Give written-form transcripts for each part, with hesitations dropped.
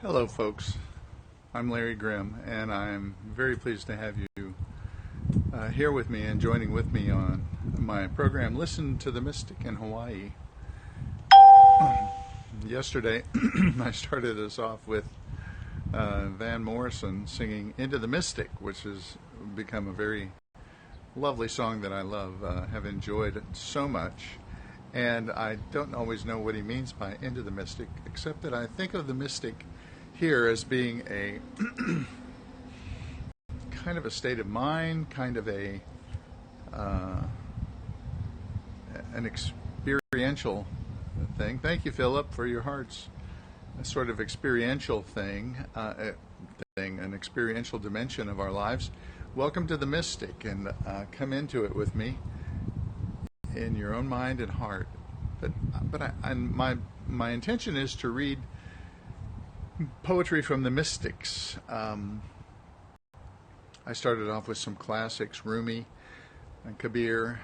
Hello, folks. I'm Larry Grimm, and I'm very pleased to have you here with me and joining with me on my program, Listen to the Mystic in Hawaii. Yesterday, I started us off with Van Morrison singing Into the Mystic, which has become a very lovely song that I love, have enjoyed it so much. And I don't always know what he means by Into the Mystic, except that I think of the mystic here as being a kind of a state of mind, kind of an experiential thing. Thank you, Philip, for your hearts. A sort of experiential thing, an experiential dimension of our lives. Welcome to the mystic, and come into it with me in your own mind and heart. But my intention is to read poetry from the mystics. I started off with some classics, Rumi and Kabir,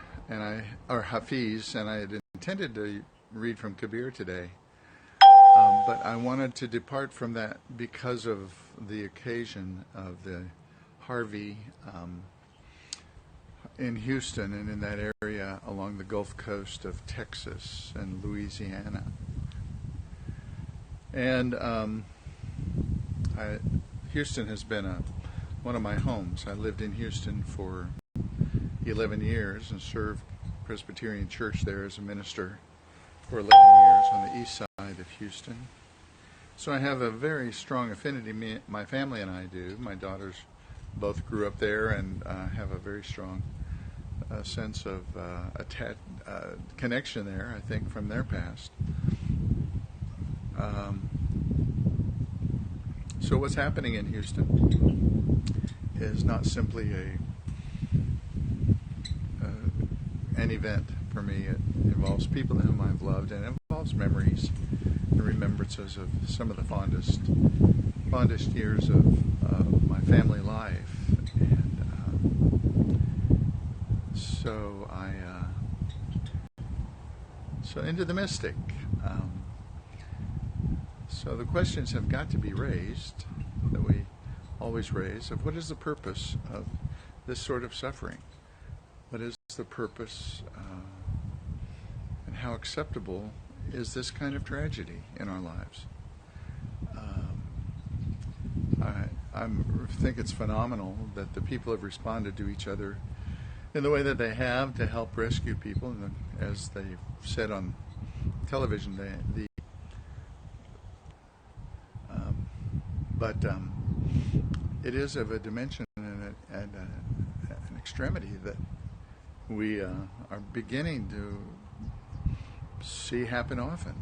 or Hafiz, and I had intended to read from Kabir today. But I wanted to depart from that because of the occasion of the Harvey in Houston and in that area along the Gulf Coast of Texas and Louisiana. And Houston has been one of my homes. I lived in Houston for 11 years and served Presbyterian Church there as a minister for 11 years on the east side of Houston. So I have a very strong affinity, my family and I do. My daughters both grew up there and have a very strong sense of connection there, I think, from their past. So what's happening in Houston is not simply an event for me. It involves people whom I've loved, and it involves memories and remembrances of some of the fondest years of my family life. And so into the mystic. So the questions have got to be raised, that we always raise, of what is the purpose of this sort of suffering? What is the purpose and how acceptable is this kind of tragedy in our lives? I think it's phenomenal that the people have responded to each other in the way that they have to help rescue people. And as they've said on television, but it is of a dimension and an extremity that we are beginning to see happen often.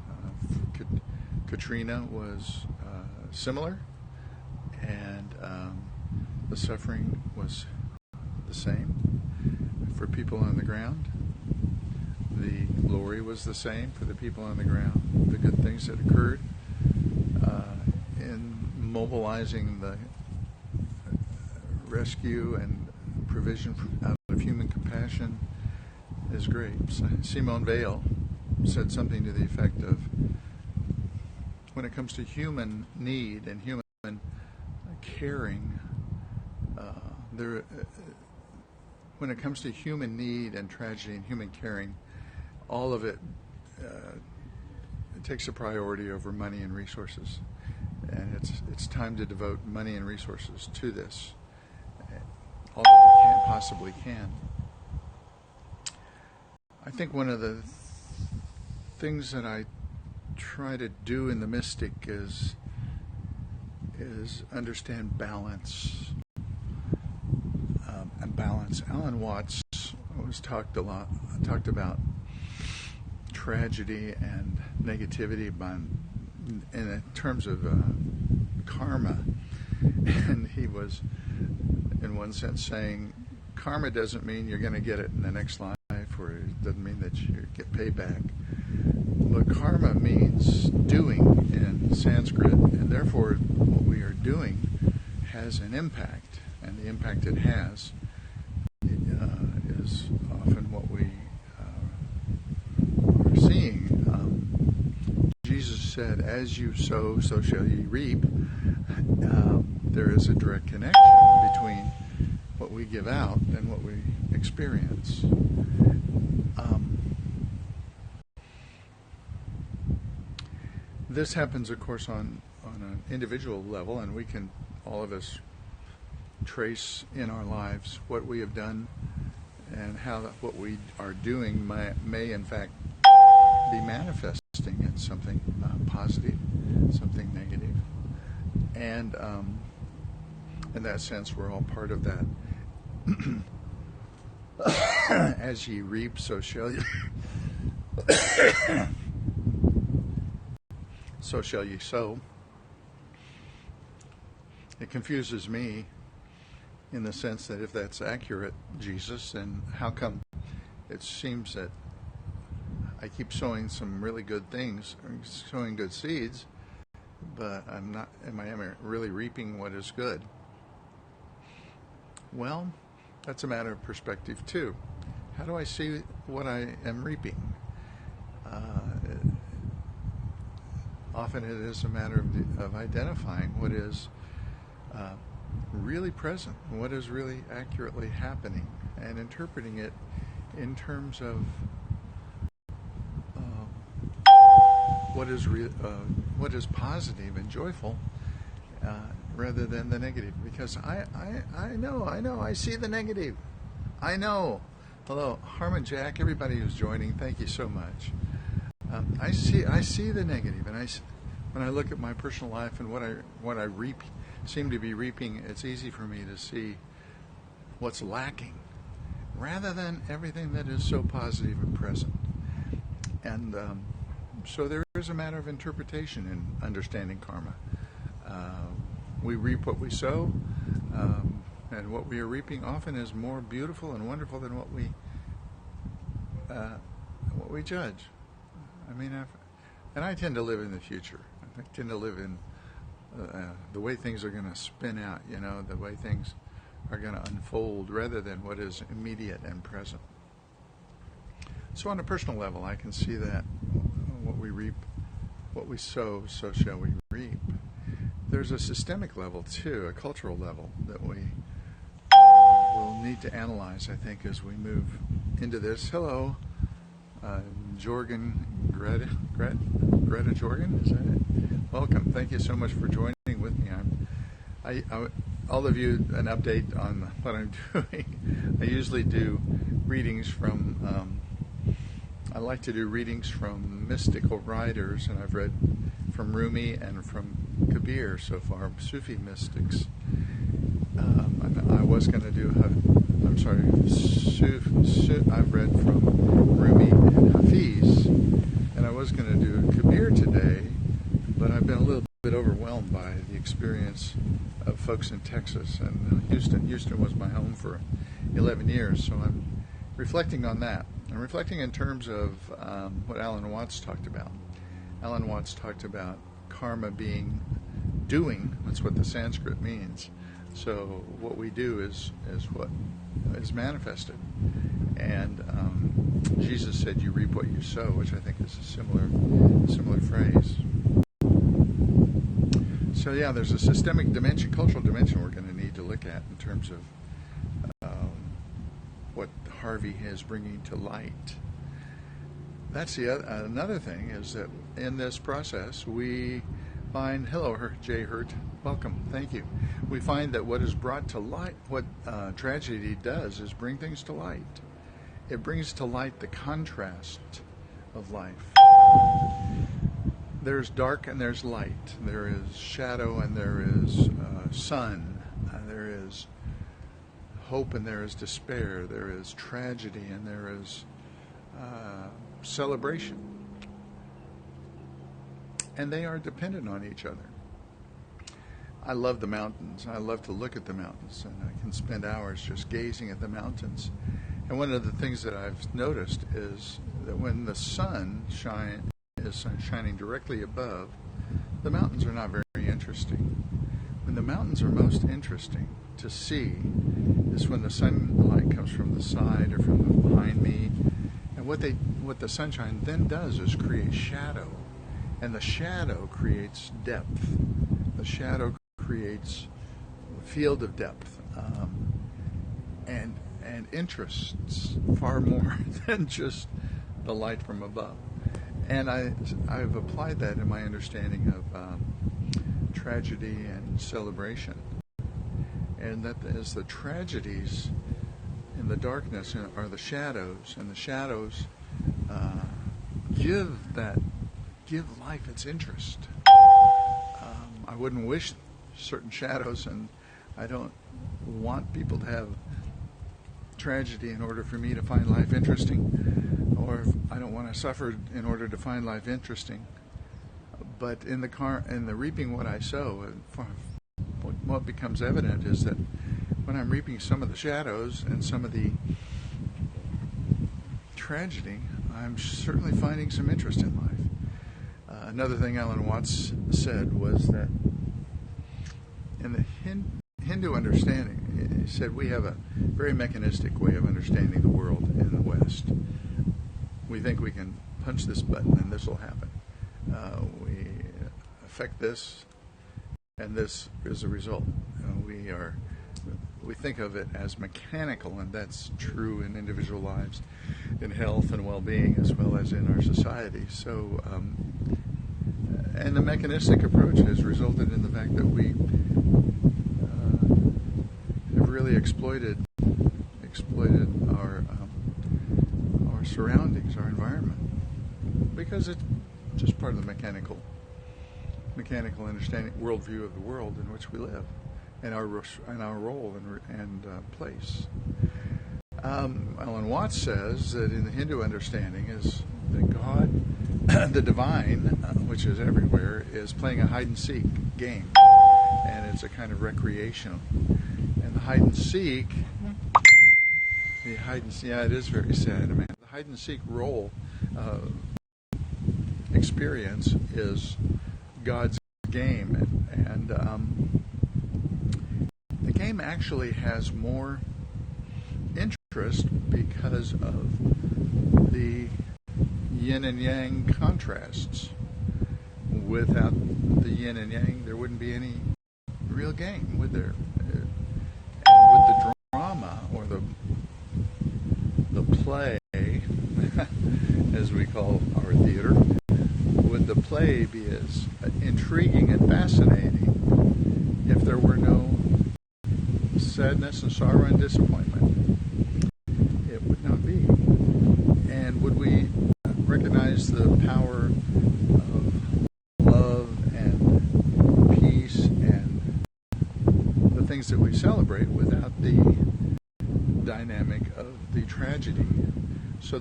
Katrina was similar, and the suffering was the same for people on the ground. The glory was the same for the people on the ground. The good things that occurred in mobilizing the rescue and provision out of human compassion is great. Simone Weil said something to the effect of, when it comes to human need and human caring, when it comes to human need and tragedy and human caring, all of it takes a priority over money and resources. And it's time to devote money and resources to this, all that we possibly can. I think one of the things that I try to do in the mystic is understand balance. And balance. Alan Watts always talked about tragedy and negativity in terms of karma, and he was, in one sense, saying karma doesn't mean you're going to get it in the next life, or it doesn't mean that you get payback. But karma means doing in Sanskrit, and therefore what we are doing has an impact, and the impact it has is often what we are seeing. Jesus said, as you sow, so shall you reap. There is a direct connection between what we give out and what we experience. This happens, of course, on an individual level, and we can, all of us, trace in our lives what we have done and how what we are doing may in fact be manifesting in something positive, something negative. And in that sense, we're all part of that. As ye reap, so shall you so shall ye sow. It confuses me in the sense that if that's accurate, Jesus, then how come it seems that I keep sowing some really good things, sowing good seeds, but am I really reaping what is good? Well, that's a matter of perspective too. How do I see what I am reaping? Often it is a matter of identifying what is really present, what is really accurately happening, and interpreting it in terms of what is positive and joyful, rather than the negative. Because I know, I see the negative. I know. Hello, Harmon, Jack, everybody who's joining, thank you so much. I see the negative, and when I look at my personal life and what I seem to be reaping, it's easy for me to see what's lacking, rather than everything that is so positive and present. And so there is a matter of interpretation in understanding karma. We reap what we sow, and what we are reaping often is more beautiful and wonderful than what we judge. I mean, and I tend to live in the future. I tend to live in the way things are going to spin out, the way things are going to unfold, rather than what is immediate and present. So on a personal level, I can see that what we reap, what we sow, so shall we reap. There's a systemic level too, a cultural level, that we will need to analyze, I think, as we move into this. Hello, Greta Jorgen, is that it? Welcome. Thank you so much for joining with me. I all of you, an update on what I'm doing. I usually do readings from, I like to do readings from mystical writers, and I've read from Rumi and from Kabir so far, Sufi mystics. I was going to do, I've read from Rumi and Hafiz, and I was going to do Kabir today, but I've been a little bit overwhelmed by the experience of folks in Texas and Houston. Houston was my home for 11 years, so I'm reflecting on that. I'm reflecting in terms of what Alan Watts talked about. Alan Watts talked about karma being doing. That's what the Sanskrit means. So what we do is what is manifested. And Jesus said, "You reap what you sow," which I think is a similar phrase. So yeah, there's a systemic dimension, cultural dimension we're going to need to look at in terms of what Harvey is bringing to light. That's another thing, is that in this process we find, hello Jay Hurt, welcome, thank you. We find that what is brought to light, what tragedy does is bring things to light. It brings to light the contrast of life. There's dark and there's light. There is shadow and there is sun. There is hope and there is despair. There is tragedy and there is celebration. And they are dependent on each other. I love the mountains. I love to look at the mountains, and I can spend hours just gazing at the mountains. And one of the things that I've noticed is that when the sun is shining directly above, the mountains are not very interesting. When the mountains are most interesting to see is when the sunlight comes from the side or from behind me. And what the sunshine then does is create shadow. And the shadow creates depth. The shadow creates a field of depth, and interests far more than just the light from above. And I've applied that in my understanding of tragedy and celebration. And that as the tragedies in the darkness are the shadows, and the shadows give life its interest. I wouldn't wish certain shadows, and I don't want people to have tragedy in order for me to find life interesting, or I don't want to suffer in order to find life interesting. But in the reaping what I sow, what becomes evident is that when I'm reaping some of the shadows and some of the tragedy, I'm certainly finding some interest in life. Another thing Alan Watts said was that in the Hindu understanding, he said we have a very mechanistic way of understanding the world in the West. We think we can punch this button and this will happen. We affect this, and this is a result. We think of it as mechanical, and that's true in individual lives, in health and well-being, as well as in our society. So, and the mechanistic approach has resulted in the fact that we have really exploited our surroundings, our environment, because it's just part of the mechanical understanding, worldview of the world in which we live, and our role and place. Alan Watts says that in the Hindu understanding is that God, the divine, which is everywhere, is playing a hide-and-seek game, and it's a kind of recreation. And the hide-and-seek, yeah, it is very sad, man. The hide-and-seek role experience is God's game, and the game actually has more interest because of the yin and yang contrasts. Without the yin and yang, there wouldn't be any real game, would there? And with the drama or the play, as we call our theater, would the play be as intriguing and fascinating if there were no sadness and sorrow and disappointment? It would not be. And would we recognize the power of love and peace and the things that we celebrate without the dynamic of the tragedy? So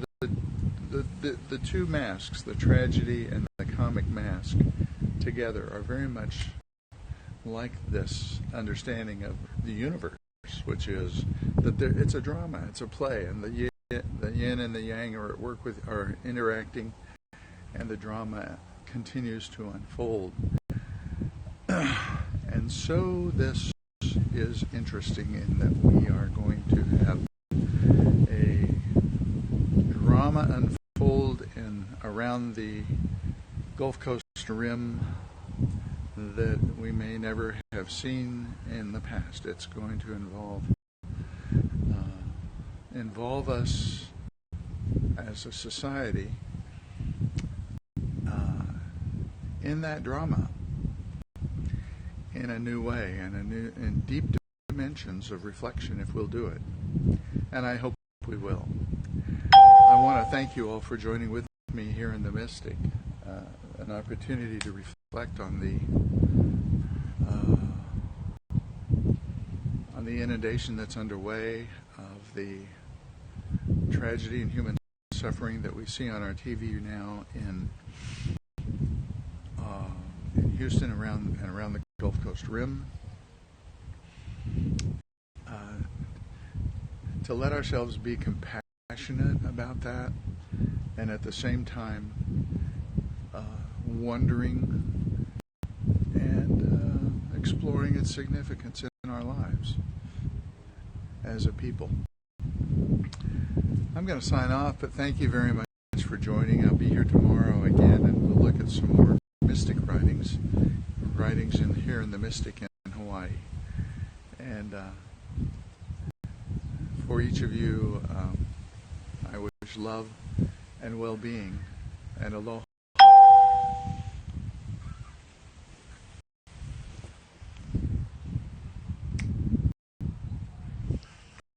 the two masks, the tragedy and the comic mask, together are very much like this understanding of the universe, which is that it's a drama, it's a play, and the yin and the yang are at work are interacting, and the drama continues to unfold. And so this is interesting in that we are going to have a drama unfold around the Gulf Coast rim that we may never have seen in the past. It's going to involve us as a society in that drama in a new way, and in deep dimensions of reflection, if we'll do it. And I hope we will. I want to thank you all for joining with me here in the Mystic, an opportunity to reflect on the inundation that's underway, of the tragedy and human suffering that we see on our TV now in Houston and around the Gulf Coast rim. To let ourselves be compassionate about that, and at the same time wondering and exploring its significance in our lives as a people. I'm going to sign off, but thank you very much for joining. I'll be here tomorrow again, and we'll look at some more mystic writings in here in the Mystic in Hawaii. And for each of you, I wish love and well-being and aloha.